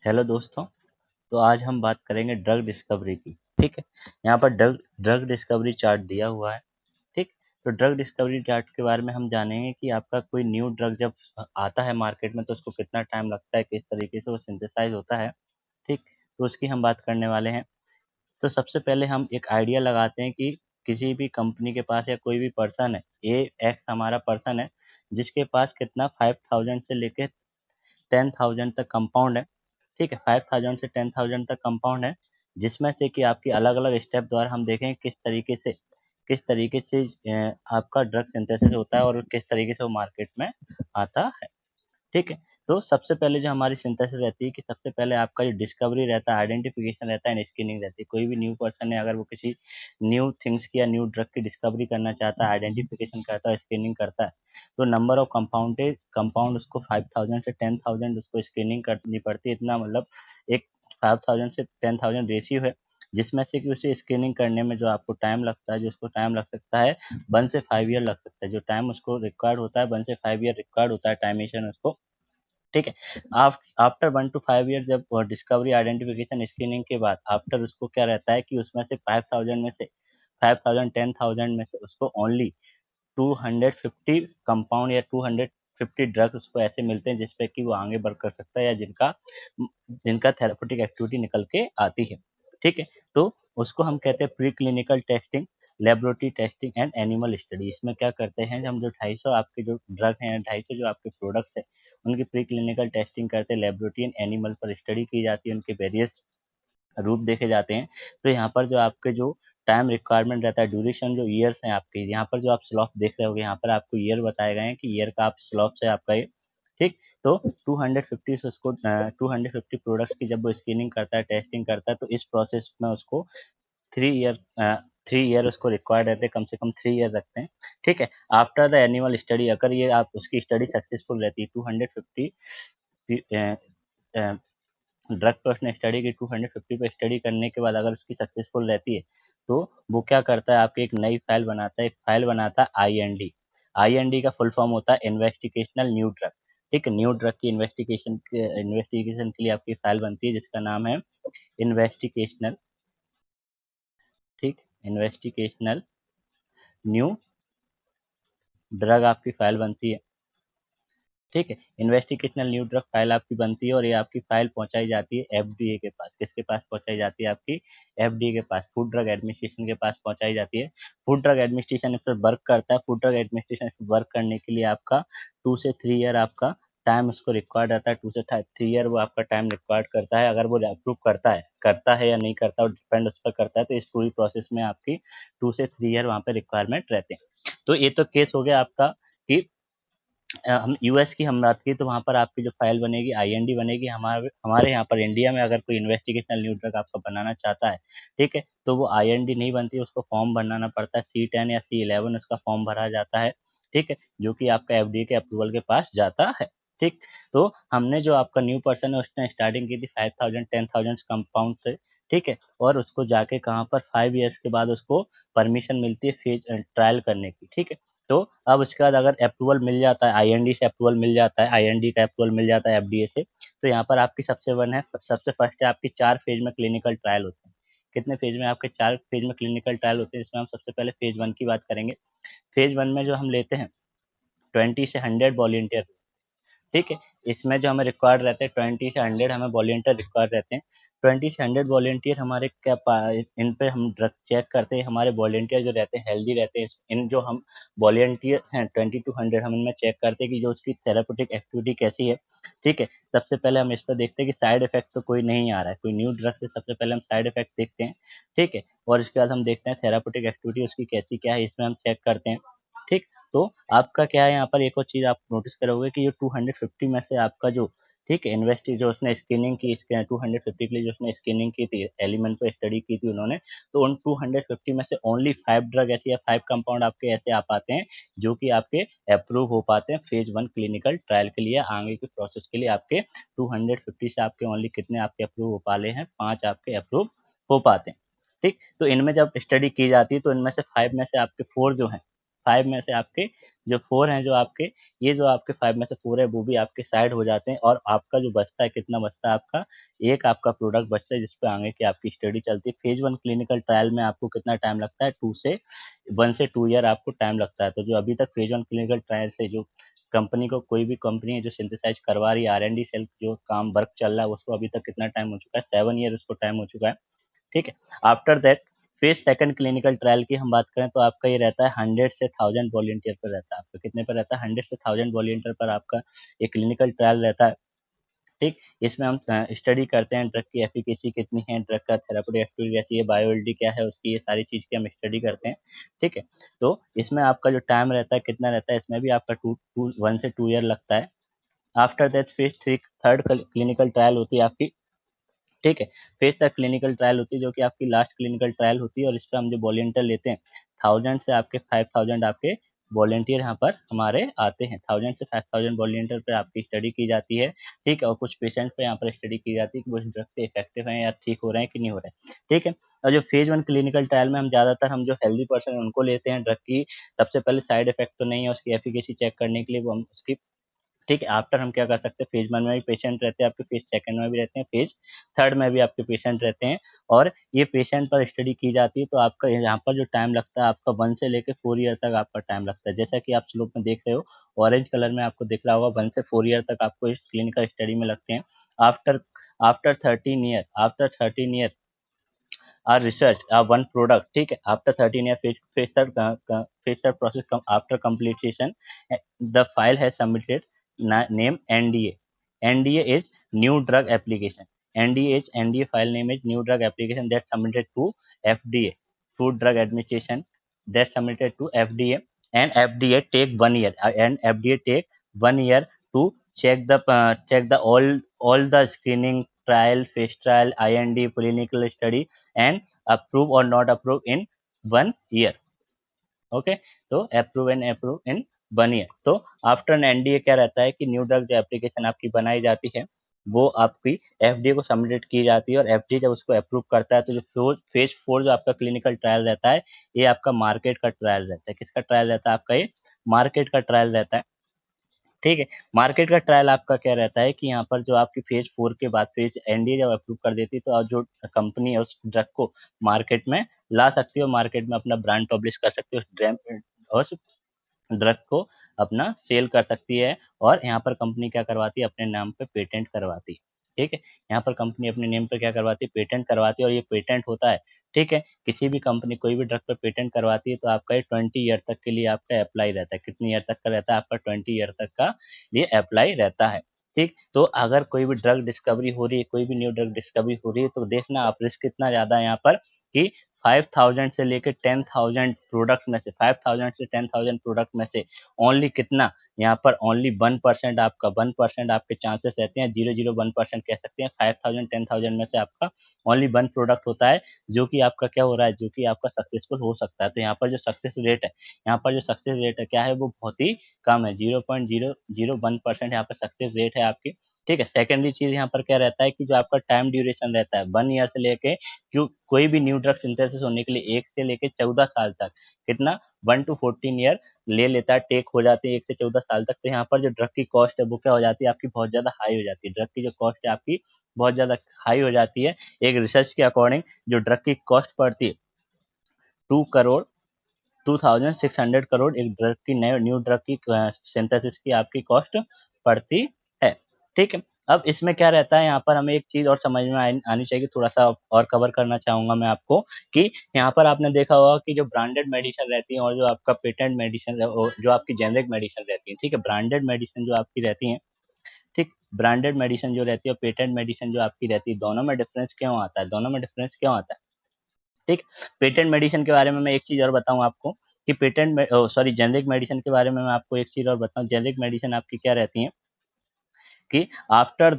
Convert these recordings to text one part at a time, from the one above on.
Hello दोस्तों। तो आज हम बात करेंगे ड्रग डिस्कवरी की। ठीक है। यहाँ पर ड्रग ड्रग डिस्कवरी चार्ट दिया हुआ है। ठीक। तो ड्रग डिस्कवरी चार्ट के बारे में हम जानेंगे कि आपका कोई न्यू ड्रग जब आता है मार्केट में तो उसको कितना टाइम लगता है, किस तरीके से वो सिंथेसाइज होता है। ठीक। तो उसकी हम बात करने वाले हैं। तो सबसे पहले हम एक आइडिया लगाते हैं कि किसी भी कंपनी के पास या कोई भी पर्सन है, ए एक्स हमारा पर्सन है, जिसके पास कितना 5000 से लेके 10,000 तक कंपाउंड है। ठीक है, 5000 से 10,000 तक कंपाउंड है, जिसमें से कि आपकी अलग-अलग स्टेप द्वारा हम देखें किस तरीके से आपका ड्रग सिंथेसिस होता है और किस तरीके से वो मार्केट में आता है। ठीक है। तो सबसे पहले जो हमारी सिंथेसिस रहती है कि सबसे पहले आपका जो डिस्कवरी रहता है, आइडेंटिफिकेशन रहता है एंड स्क्रीनिंग रहती है। कोई भी न्यू पर्सन है, अगर वो किसी न्यू थिंग्स की या न्यू ड्रग की डिस्कवरी करना चाहता है, आइडेंटिफिकेशन करता है, स्क्रीनिंग करता है, तो नंबर ऑफ कंपाउंड उसको 5000 से 10,000 उसको स्क्रीनिंग करनी पड़ती है। इतना मतलब एक 5000 से 10,000 रेशियो है, जिसमें से कि उसे स्क्रीनिंग करने में जो आपको टाइम लगता है, जो उसको टाइम लग सकता है 1 से 5 ईयर लग सकता है। जो टाइम उसको रिक्वायर्ड होता है 1 से 5 ईयर रिक्वायर्ड होता है टाइमेशन उसको। ठीक है। आफ्टर 1 टू 5 ईयर जब डिस्कवरी आइडेंटिफिकेशन स्क्रीनिंग के बाद आफ्टर उसको क्या रहता है कि उसमें से 5000 10,000 में से उसको ओनली 250 कंपाउंड या 250 ड्रग उसको ऐसे मिलते हैं जिस पे कि वो आगे वर्क कर सकता है या जिनका जिनका थेरेप्यूटिक एक्टिविटी निकल के आती है। ठीक है। तो उसको हम कहते हैं pre clinical testing, laboratory testing and animal study. इसमें क्या करते हैं, हम जो 250 आपके जो ड्रग हैं, 250 जो आपके प्रोडक्ट्स हैं, उनकी प्री क्लिनिकल टेस्टिंग करते हैं, लेबोरेटरी एंड एनिमल पर स्टडी की जाती है, उनके वेरियस रूप देखे जाते हैं। तो यहाँ पर जो आपके जो टाइम रिक्वायरमेंट रहता है, ड्यूरेशन जो ईयर्स हैं आपके, यहाँ पर जो आप स्लॉट देख रहे होगे, यहाँ पर आपको ईयर बताए गए हैं कि ईयर का आप स्लॉट है आपका ये। ठीक। तो 250 से उसको 250 प्रोडक्ट्स की जब वो स्क्रीनिंग करता है, टेस्टिंग करता है, तो इस प्रोसेस में उसको 3 ईयर 3 ईयर उसको रिक्वायर्ड रहते हैं, कम से कम 3 ईयर रखते हैं। ठीक है। आफ्टर द एनिमल स्टडी, अगर ये आप उसकी स्टडी सक्सेसफुल रहती है, 250 ड्रग पे उसने स्टडी की, 250 पे स्टडी करने के बाद अगर उसकी सक्सेसफुल रहती है, तो वो क्या करता है, आपकी एक नई फाइल बनाता है, एक फाइल बनाता है आईएनडी। आईएनडी का फुल फॉर्म होता है इन्वेस्टिगेशनल न्यू ड्रग। ठीक है। न्यू ड्रग की इन्वेस्टिगेशन के लिए आपकी फाइल बनती है जिसका नाम है इन्वेस्टिगेशनल। ठीक। इन्वेस्टिगेशनल न्यू ड्रग आपकी फाइल बनती है। ठीक है। इन्वेस्टिगेशनल न्यू ड्रग फाइल आपकी बनती है और ये आपकी फाइल पहुंचाई जाती है एफडीए के पास। किसके पास पहुंचाई जाती है, आपकी एफडीए के पास, फूड ड्रग एडमिनिस्ट्रेशन के पास पहुंचाई जाती है। फूड ड्रग एडमिनिस्ट्रेशन इस पर वर्क करता है। फूड ड्रग एडमिनिस्ट्रेशन इस पर वर्क करने के लिए आपका 2 से 3 ईयर आपका टाइम उसको रिक्वायर्ड रहता है। 2 से 3 ईयर वो आपका टाइम रिक्वायर्ड करता है। अगर वो अप्रूव करता है या नहीं करता, वो डिपेंड उस पर करता है। तो इस पूरी प्रोसेस में आपकी 2 से 3 ईयर वहाँ पे रिक्वायरमेंट रहते हैं। तो ये तो केस हो गया आपका कि हम यूएस की हम बात की, तो वहाँ पर आपकी जो फाइल बनेगी आईएनडी बनेगी। हमारे हमारे यहाँ पर इंडिया में अगर कोई इन्वेस्टिगेशनल न्यू ड्रग आपका बनाना चाहता है, ठीक है, तो वो आईएनडी नहीं बनती, उसको फॉर्म बनाना पड़ता है, C10 या C11 उसका फॉर्म भरा जाता है। ठीक है। जो कि आपका एफडीए के अप्रूवल के पास जाता है। ठीक। तो हमने जो आपका न्यू पर्सन है उसने स्टार्टिंग की थी 5000 10,000 कंपाउंड से। ठीक है। और उसको जाके कहाँ पर 5 ईयर्स के बाद उसको परमिशन मिलती है फेज ट्रायल करने की। ठीक है। तो अब उसके बाद अगर अप्रूवल मिल जाता है, आईएनडी से अप्रूवल मिल जाता है, आईएनडी का अप्रूवल मिल जाता है एफडीए से, तो यहाँ पर आपकी सबसे फर्स्ट है आपकी 4 फेज में क्लिनिकल ट्रायल होते हैं। कितने फेज में, आपके 4 फेज में क्लिनिकल ट्रायल होते हैं, जिसमें हम सबसे पहले फेज 1 की बात करेंगे। फेज 1 में जो हम लेते हैं 20 से 100 वॉलंटियर। ठीक है। इसमें जो हमें रिक्वायर्ड रहते हैं 20 से 100 हमें वॉलंटियर रिक्वायर्ड रहते हैं। 20 से 100 वॉलंटियर हमारे इन पे हम ड्रग चेक करते हैं, हमारे वॉलंटियर जो रहते हैं हेल्दी रहते हैं। इन जो हम वॉलंटियर हैं 20 टू 100 हम इनमें चेक करते हैं कि जो उसकी थेरेप्यूटिक एक्टिविटी कैसी है। ठीक है। सबसे पहले हम इस पर देखते हैं कि साइड इफेक्ट तो कोई नहीं आ रहा है, कोई न्यू ड्रग से सबसे पहले हम साइड इफेक्ट देखते हैं। ठीक है। और इसके बाद हम देखते हैं थेरेप्यूटिक एक्टिविटी उसकी कैसी क्या है, इसमें हम चेक करते हैं। ठीक। तो आपका क्या है, यहाँ पर एक और चीज़ आप नोटिस करोगे कि ये 250 में से आपका जो, ठीक है, जो उसने स्क्रीनिंग की, इसके 250 के लिए जो उसने स्क्रीनिंग की थी, एलिमेंट पे स्टडी की थी उन्होंने, तो उन 250 में से ओनली 5 ड्रग ऐसे या 5 कंपाउंड आपके ऐसे आ पाते हैं जो कि आपके अप्रूव हो पाते हैं फेज 1 क्लिनिकल ट्रायल के लिए। आगे के प्रोसेस के लिए आपके 250 से आपके ओनली कितने आपके अप्रूव हो पाले हैं, 5 आपके अप्रूव हो पाते हैं। ठीक। तो इनमें जब स्टडी की जाती है तो इनमें से 5 में से आपके 4 जो हैं, 5 में से आपके जो 4 हैं, जो आपके ये जो आपके 5 में से 4 है वो भी आपके साइड हो जाते हैं, और आपका जो बचता है, कितना बचता है आपका, एक आपका प्रोडक्ट बचता है जिस पे आगे की आपकी स्टडी चलती है। फेज 1 क्लिनिकल ट्रायल में आपको कितना टाइम लगता है, 1 से 2 ईयर आपको टाइम लगता है। तो जो अभी तक फेज 1 क्लिनिकल ट्रायल से जो कंपनी को, कोई भी कंपनी है जो सिंथेसाइज करवा रही है, R&D सेल जो काम वर्क चल रहा है, उसको अभी तक कितना टाइम हो चुका है, 7 ईयर उसको टाइम हो चुका है। ठीक है। After that phase second clinical trial की हम बात करें तो आपका ये रहता है 100 से 1000 वॉलंटियर पर रहता है। आपका कितने पर रहता है, 100 से 1000 वॉलंटियर पर आपका एक क्लिनिकल ट्रायल रहता है। ठीक, इसमें हम स्टडी करते हैं ड्रग की एफिकेसी कितनी है, ड्रग का थेराप्यूटिक एक्टिविटी कैसी है, बायोएबिलिटी क्या है उसकी, ये सारी चीज़ की हम स्टडी करते हैं। ठीक है, तो इसमें आपका जो टाइम रहता है कितना रहता है, इसमें भी आपका 1 से 2 ईयर लगता है। After that phase 3 third clinical trial होती है आपकी। ठीक है, फेज तक क्लिनिकल ट्रायल होती है जो कि आपकी लास्ट क्लिनिकल ट्रायल होती है, और इस पे हम जो वॉलंटियर लेते हैं 1000 से आपके 5000 आपके वॉलंटियर यहाँ पर हमारे आते हैं। 1000 से 5000 वॉलंटियर पे आपकी स्टडी की जाती है। ठीक है, और कुछ पेशेंट पे यहाँ पर स्टडी की जाती है कि वो इस ड्रग से इफेक्टिव हैं या ठीक हो रहे हैं कि नहीं हो रहे हैं। ठीक है, और जो फेज 1 क्लिनिकल ट्रायल में हम ज़्यादातर हम जो हेल्दी पर्सन है उनको लेते हैं। ड्रग की सबसे पहले साइड इफेक्ट तो नहीं है, उसकी एफिकेसी चेक करने के लिए वो हम उसकी। ठीक है, आफ्टर हम क्या कर सकते हैं, फेज 1 में भी पेशेंट रहते हैं आपके, फेज सेकंड में भी रहते हैं, फेज थर्ड में भी आपके पेशेंट रहते हैं, और ये पेशेंट पर स्टडी की जाती है। तो आपका यहाँ पर जो टाइम लगता है आपका 1 से लेके 4 ईयर तक आपका टाइम लगता है। जैसा कि आप स्लोप में देख रहे हो, ऑरेंज कलर में आपको दिख रहा होगा, 1 से 4 ईयर तक आपको इस क्लिनिकल स्टडी में लगते हैं। After after 13 year our research one product. ठीक है, after 13 year phase third process after completion, the file has submitted name NDA. NDA is new drug application. NDA file name is new drug application that submitted to FDA, Food Drug Administration, that submitted to FDA, and FDA take 1 year, to check the all the screening trial, phase trial, IND, clinical study, and approve or not approve in 1 year. Okay, तो approve in 1 year. तो after NDA क्या रहता है कि new drug जो application आपकी बनाई जाती है वो आपकी एफडीए को सबमिट की जाती है, और एफडीए जब उसको अप्रूव करता है तो जो फेज 4 जो आपका क्लिनिकल ट्रायल रहता है, ये आपका मार्केट का ट्रायल रहता है। किसका ट्रायल रहता है आपका, ये मार्केट का ट्रायल रहता है। ठीक है, मार्केट का ट्रायल आपका क्या रहता है कि यहाँ पर जो आपकी फेज 4 के बाद फेज एनडीए जब अप्रूव कर देती है तो जो कंपनी है उस ड्रग को मार्केट में ला सकती है, और मार्केट में अपना ब्रांड पब्लिश कर सकती है, उस ड्रग को अपना सेल कर सकती है, और यहाँ पर कंपनी क्या करवाती है, अपने नाम पे पेटेंट करवाती है। ठीक है, यहाँ पर कंपनी अपने नेम पे क्या करवाती है, पेटेंट करवाती है, और ये पेटेंट होता है। ठीक है, किसी भी कंपनी कोई भी ड्रग पे पेटेंट करवाती है तो आपका ये 20 ईयर तक के लिए आपका अप्लाई रहता है। कितनी ईयर तक का रहता है आपका, 20 ईयर तक का ये अप्लाई रहता है। ठीक, तो अगर कोई भी ड्रग डिस्कवरी हो रही है, कोई भी न्यू ड्रग डिस्कवरी हो रही है, तो देखना आप रिस्क कितना ज़्यादा है यहाँ पर कि 5000 से लेके 10,000 प्रोडक्ट में से, 5000 से 10,000 प्रोडक्ट में से ओनली कितना, यहाँ पर ओनली 1% आपका 1% आपके चांसेस रहते हैं, 0.01% कह सकते हैं। 5000 10,000 में से आपका ओनली 1 प्रोडक्ट होता है जो कि आपका क्या हो रहा है, जो कि आपका सक्सेसफुल हो सकता है। तो यहाँ पर जो सक्सेस रेट है, यहाँ पर जो सक्सेस रेट है क्या है, वो बहुत ही कम है, 0.001% यहाँ पर सक्सेस रेट है आपकी। ठीक है, सेकेंडरी चीज़ यहाँ पर क्या रहता है कि जो आपका टाइम ड्यूरेशन रहता है 1 ईयर से लेके, क्यों कोई भी न्यू ड्रग सिंथेसिस होने के लिए 1 से लेके 14 साल तक, कितना 1 to 14 ईयर ले लेता है, टेक हो जाते हैं 1 से 14 साल तक। तो यहाँ पर जो ड्रग की कॉस्ट है वो क्या हो जाती है आपकी, बहुत ज़्यादा हाई हो जाती है। ड्रग की जो कॉस्ट है आपकी बहुत ज़्यादा हाई हो जाती है। एक रिसर्च के अकॉर्डिंग जो ड्रग की कॉस्ट पड़ती है 2 करोड़ 2600 करोड़ एक ड्रग की नए न्यू ड्रग की सिंथेसिस की आपकी कॉस्ट पड़ती है। ठीक है, अब इसमें क्या रहता है, यहाँ पर हमें एक चीज़ और समझ में आनी चाहिए, थोड़ा-सा और कवर करना चाहूँगा मैं आपको कि यहाँ पर आपने देखा होगा कि जो ब्रांडेड मेडिसिन रहती है और जो आपका पेटेंट मेडिसिन जो आपकी जेनेरिक मेडिसिन रहती है, ठीक है? ब्रांडेड मेडिसिन जो आपकी रहती हैं, ठीक? ब्रांडेड मेडिसिन जो रहती है और पेटेंट मेडिसिन जो आपकी रहती है, दोनों में डिफरेंस क्यों आता है? दोनों में डिफरेंस क्यों आता है? ठीक, पेटेंट मेडिसिन के बारे में मैं एक चीज़ और बताऊँ आपको कि जेनेरिक मेडिसिन के बारे में मैं आपको एक चीज़ और बताऊँ। जेनेरिक मेडिसिन आपकी क्या रहती हैं कि after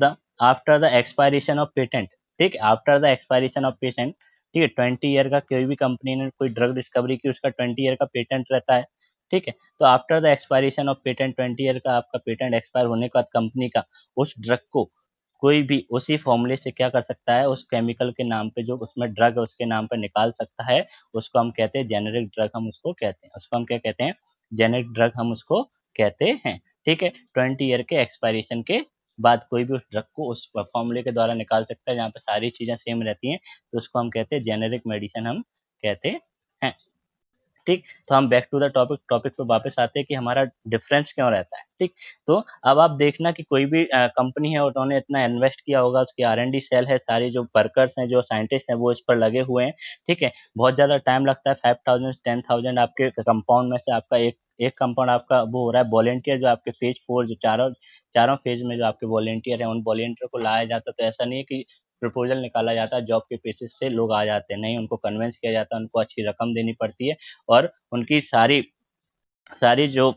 the expiration of patent, ठीक है? After the expiration of patent, ठीक है? 20 ईयर का कोई भी कंपनी ने कोई ड्रग डिस्कवरी की, उसका 20 ईयर का पेटेंट रहता है, ठीक है? तो after the expiration of patent, 20 year का आपका पेटेंट एक्सपायर होने के बाद कंपनी का उस ड्रग को कोई भी उसी फॉर्मूले से क्या कर सकता है, उस केमिकल के नाम पे जो उसमें ड्रग है उसके नाम पे निकाल सकता है, उसको हम कहते हैं जेनेरिक ड्रग, हम उसको कहते हैं, उसको हम क्या कहते हैं, जेनेरिक ड्रग हम उसको कहते हैं। ठीक है, 20 ईयर के एक्सपायरेशन के बाद कोई भी उस ड्रग को उस फॉर्मूले के द्वारा निकाल सकता है जहाँ पे सारी चीजें सेम रहती हैं, तो उसको हम कहते हैं जेनेरिक मेडिसिन हम कहते हैं। ठीक, तो हम back to the topic topic पे वापस आते हैं कि हमारा डिफरेंस क्यों रहता है। ठीक, तो अब आप देखना कि कोई भी कंपनी है, उन्होंने इतना इन्वेस्ट किया होगा, उसकी R&D सेल है, सारी जो वर्कर्स हैं, जो साइंटिस्ट हैं, वो इस पर लगे हुए हैं। ठीक है, बहुत ज़्यादा टाइम लगता है, 5000 10,000 आपके कंपाउंड में से आपका एक एक कंपाउंड आपका वो हो रहा है वॉलंटियर, जो आपके फेज 4 जो चारों चारों फेज में जो आपके वॉलंटियर हैं, उन वॉलंटियर को लाया जाता है। तो ऐसा नहीं है कि प्रपोजल निकाला जाता है, जॉब के बेसिस से लोग आ जाते हैं, नहीं, उनको कन्विंस किया जाता है, उनको अच्छी रकम देनी पड़ती है और उनकी सारी सारी जो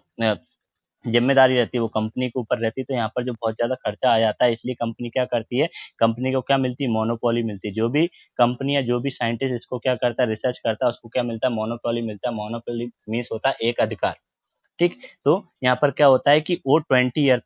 ज़िम्मेदारी रहती है वो कंपनी के ऊपर रहती है। तो यहाँ पर जो बहुत ज़्यादा खर्चा आ जाता है, इसलिए कंपनी क्या करती है, कंपनी को क्या मिलती है, मोनोपोली मिलती है। जो भी कंपनी या जो भी साइंटिस्ट इसको क्या करता है, रिसर्च करता है, उसको क्या मिलता है, मोनोपोली मिलता है। मोनोपोली मीन्स होता है एक अधिकार। ठीक, तो यहाँ पर क्या होता है कि वो 20 ईयर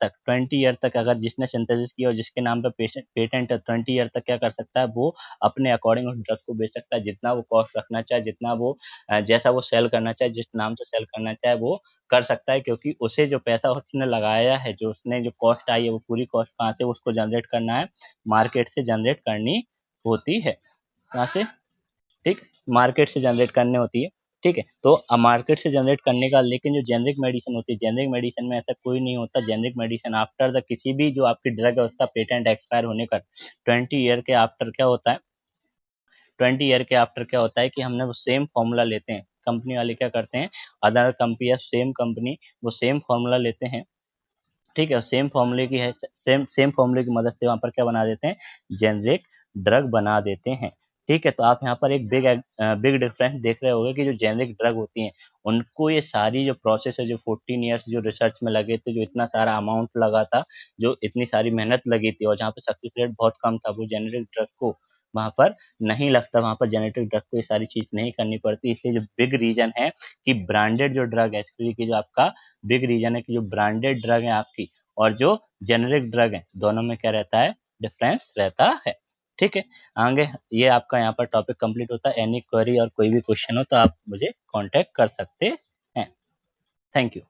तक अगर जिसने सिंथेसिस किया और जिसके नाम पे पेटेंट है, 20 ईयर तक क्या कर सकता है, वो अपने अकॉर्डिंग उस ड्रग को बेच सकता है, जितना वो कॉस्ट रखना चाहे, जितना वो जैसा वो सेल करना चाहे, जिस नाम से सेल करना चाहे, वो कर सकता है, क्योंकि उसे जो पैसा उसने लगाया है, जो उसने जो कॉस्ट आई है, वो पूरी कॉस्ट कहाँ से उसको जनरेट करना है, मार्केट से जनरेट करनी होती है। कहाँ से? ठीक, मार्केट से जनरेट करनी होती है। ठीक है, तो मार्केट से जनरेट करने का, लेकिन जो जेनरिक मेडिसिन होती है, जेनरिक मेडिसिन में ऐसा कोई नहीं होता। जेनरिक मेडिसिन आफ्टर द किसी भी जो आपकी ड्रग है उसका पेटेंट एक्सपायर होने का 20 ईयर के आफ्टर क्या होता है, 20 ईयर के आफ्टर क्या होता है कि हमने वो सेम फॉर्मूला लेते हैं। कंपनी वाले क्या करते हैं, अदर कंपनी या सेम कंपनी वो सेम फॉर्मूला लेते हैं। ठीक है, सेम फॉर्मूले की है, सेम सेम फॉर्मूले की मदद से वहाँ पर क्या बना देते हैं, जेनरिक ड्रग बना देते हैं। ठीक है, तो आप यहाँ पर एक बिग डिफरेंस देख रहे होंगे कि जो जेनरिक ड्रग होती हैं, उनको ये सारी जो प्रोसेस है, जो 14 ईयर्स जो रिसर्च में लगे थे, जो इतना सारा अमाउंट लगा था, जो इतनी सारी मेहनत लगी थी और जहाँ पे सक्सेस रेट बहुत कम था, वो जेनरिक ड्रग को वहाँ पर नहीं लगता, वहाँ पर जेनेटिक ड्रग को ये सारी चीज़ नहीं करनी पड़ती। इसलिए जो बिग रीज़न है कि ब्रांडेड जो ड्रग है, इसके लिए कि जो आपका बिग रीज़न है कि जो ब्रांडेड ड्रग है आपकी और जो जेनेरिक ड्रग है, दोनों में क्या रहता है, डिफरेंस रहता है। ठीक है, आगे ये आपका यहाँ पर टॉपिक कंप्लीट होता है। एनी क्वेरी और कोई भी क्वेश्चन हो तो आप मुझे कांटेक्ट कर सकते हैं। Thank you.